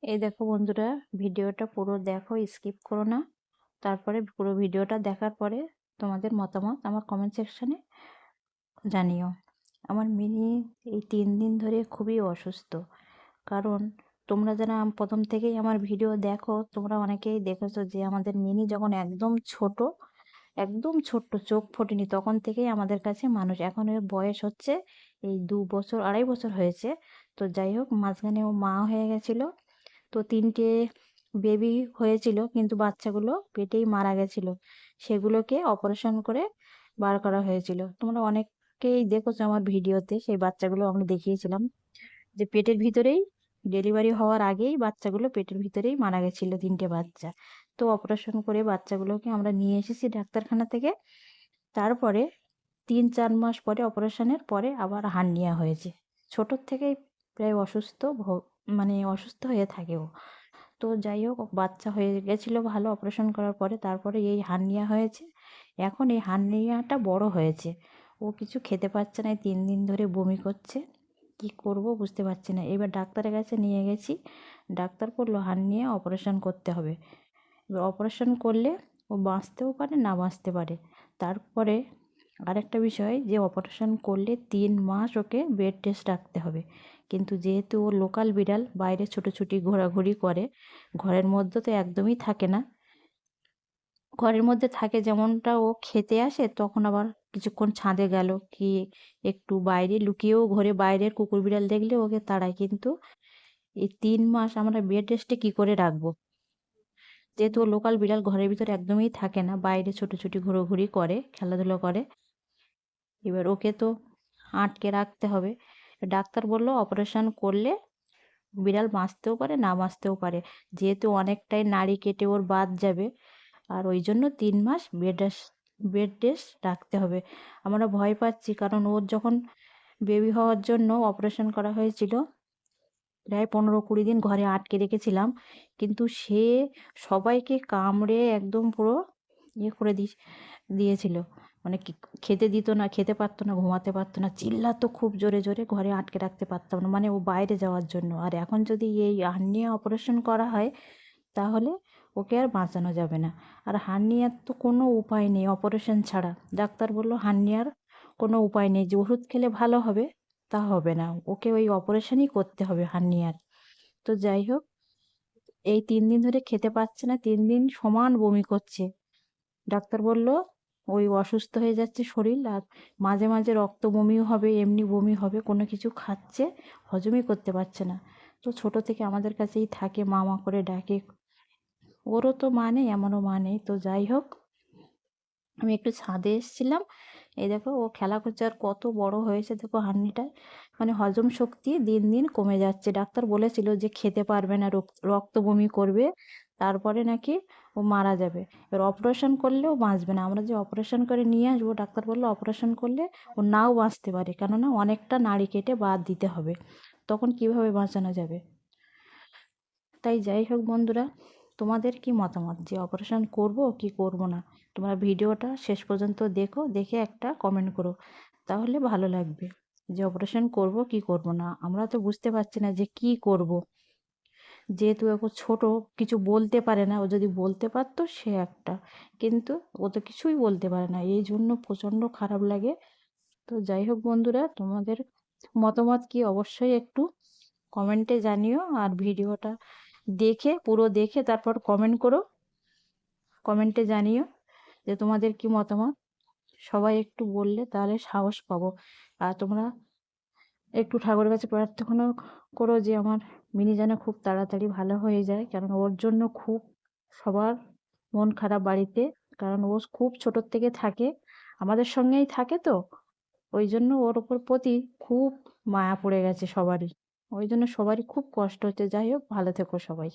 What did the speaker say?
এই দেখো বন্ধুরা, ভিডিওটা পুরো দেখো, স্কিপ করো না। তারপরে পুরো ভিডিওটা দেখার পরে তোমাদের মতামত আমার কমেন্ট সেকশনে জানিও। আমার মিনি এই 3 দিন ধরে খুবই অসুস্থ। কারণ তোমরা যারা প্রথম থেকেই আমার ভিডিও দেখো, তোমরা অনেকেই দেখেছো যে আমাদের মিনি যখন একদম ছোট্ট, চোখ ফোটেনি, তখন থেকেই আমাদের কাছে মানুষ। এখন এর বয়স হচ্ছে এই 2 বছর, 2.5 বছর হয়েছে। তো যাই হোক, মাঝখানে ও মা হয়ে গেছিল। তো 3টে বেবি হয়েছিল, কিন্তু বাচ্চাগুলো পেটেই মারা গেছিল। সেগুলোকে অপারেশন করে বার করা হয়েছিল। তোমরা অনেকেই দেখেছো আমার ভিডিওতে, সেই বাচ্চাগুলো আমরা দেখিয়েছিলাম যে পেটের ভিতরেই, ডেলিভারি হওয়ার আগেই বাচ্চাগুলো পেটের ভিতরেই মারা গেছিল, 3টে বাচ্চা। তো অপারেশন করে বাচ্চাগুলোকে আমরা নিয়ে এসেছি ডাক্তারখানা থেকে। তারপরে 3-4 মাস পরে, অপারেশনের পরে আবার হার্নিয়া হয়েছে। ছোটোর থেকেই প্রায় মানে অসুস্থ হয়ে থাকে ও। তো যাই হোক, বাচ্চা হয়ে গেছিলো ভালো অপারেশন করার পরে, তারপরে এই হার্নিয়া হয়েছে। এখন এই হার্নিয়াটা বড় হয়েছে। ও কিছু খেতে পারছে না, এই 3 দিন ধরে বমি করছে। কি করব বুঝতে পারছি না। এবার ডাক্তারের কাছে নিয়ে গেছি। ডাক্তার বললো হার্নিয়া অপারেশন করতে হবে। এবার অপারেশন করলে ও বাঁচতেও পারে, না বাঁচতে পারে। তারপরে আরেকটা বিষয়, যে অপারেশন করলে 3 মাস ওকে বেড রেস্ট রাখতে হবে। কিন্তু যেহেতু ও লোকাল বিড়াল, বাইরে ছোটাছুটি ঘোরাঘুরি করে, ঘরের মধ্যে তো একদমই থাকে না। ঘরের মধ্যে থাকে যেমনটা, ও খেতে আসে তখন আবার কিছুক্ষণ ছাদে গেল, কি একটু বাইরে লুকিয়েও ঘরে বাইরের কুকুর বিড়াল দেখলে ওকে তাড়ায়। কিন্তু এই 3 মাস আমরা বেড রেস্টে কি করে রাখবো? যেহেতু ও লোকাল বিড়াল, ঘরের ভিতরে একদমই থাকে না, বাইরে ছোটাছুটি ঘোরাঘুরি করে, খেলাধুলো করে। এবার ওকে তো আটকে রাখতে হবে। ডাক্তার বলল অপারেশন করলে বিড়াল বাঁচতেও পারে, না বাঁচতেও পারে। যেহেতু অনেকটাই নাড়ি কেটে ওর বাদ যাবে, আর ওই জন্য 3 মাস বেড রেস্ট রাখতে হবে। আমরা ভয় পাচ্ছি, কারণ ওর যখন বেবি হওয়ার জন্য অপারেশন করা হয়েছিল, প্রায় 15-20 দিন ঘরে আটকে রেখেছিলাম। কিন্তু সে সবাইকে কামড়ে একদম পুরো ইয়ে করে দিয়েছিল। মানে খেতে দিত না, খেতে পারতো না, ঘুমাতে পারতো না, চিল্লাতো খুব জোরে জোরে, ঘরে আটকে রাখতে পারতাম না, মানে ও বাইরে যাওয়ার জন্য। আর এখন যদি এই হার্নিয়া অপারেশন করা হয়, তাহলে ওকে আর বাঁচানো যাবে না। আর হার্নিয়ার তো কোনো উপায় নেই অপারেশন ছাড়া। ডাক্তার বলল হার্নিয়ার কোনো উপায় নেই, যে ওষুধ খেলে ভালো হবে তা হবে না, ওকে ওই অপারেশনই করতে হবে হার্নিয়ার। তো যাই হোক, এই 3 দিন ধরে খেতে পারছে না, 3 দিন সমান বমি করছে। ডাক্তার বলল ওই অসুস্থ হয়ে যাচ্ছে শরীর, আর মাঝে মাঝে রক্ত বমিও হবে, এমনি বমি হবে, কোনো কিছু খাচ্ছে হজমই করতে পারছে না। তো ছোট থেকে আমাদের কাছেই থাকে, মা মা করে ডাকে। ওরও তো মা নেই, আমারও মা নেই। তো যাই হোক, আমি একটু ছাদে এসেছিলাম। এই দেখো ও খেলা করছে, আর কত বড় হয়েছে দেখো হাঁড়িটা। মানে হজম শক্তি দিন দিন কমে যাচ্ছে। ডাক্তার বলেছিল যে খেতে পারবে না, রক্ত বমি করবে, তারপরে নাকি ও মারা যাবে। এবার অপারেশন করলেও বাঁচবে না। আমরা যে অপারেশন করে নিয়ে আসবো, ডাক্তার বললো অপারেশন করলে ও নাও বাঁচতে পারে, কেননা অনেকটা নাড়ি কেটে বাদ দিতে হবে। তখন কিভাবে বাঁচানো যাবে? তাই যাই হোক বন্ধুরা, তোমাদের কি মতামত, যে অপারেশন করব কি করব না? তোমরা ভিডিওটা শেষ পর্যন্ত দেখো, দেখে একটা কমেন্ট করো, তাহলে ভালো লাগবে। যে অপারেশন করব কি করব না, আমরা তো বুঝতে পারছি না যে কি করব। যেহেতু এখন ছোট, কিছু বলতে পারে না। ও যদি বলতে পারতো সে একটা, কিন্তু ও তো কিছুই বলতে পারে না, এই জন্য প্রচণ্ড খারাপ লাগে। তো যাই হোক বন্ধুরা, তোমাদের মতামত কি অবশ্যই একটু কমেন্টে জানিও। আর ভিডিওটা দেখে, পুরো দেখে তারপর কমেন্ট করো, কমেন্টে জানিও যে তোমাদের কি মতামত। সবাই একটু বললে তাহলে সাহস পাবো। আর তোমরা একটু ঠাকুরের কাছে প্রার্থনা করো যে আমার মিনি যেন খুব তাড়াতাড়ি ভালো হয়ে যায়, কারণ ওর জন্য খুব সবার মন খারাপ বাড়িতে। কারণ ও খুব ছোটোর থেকে থাকে, আমাদের সঙ্গেই থাকে, তো ওই জন্য ওর ওপর প্রতি খুব মায়া পড়ে গেছে সবারই। ওই জন্য সবারই খুব কষ্ট হচ্ছে। যাই হোক, ভালো থেকো সবাই।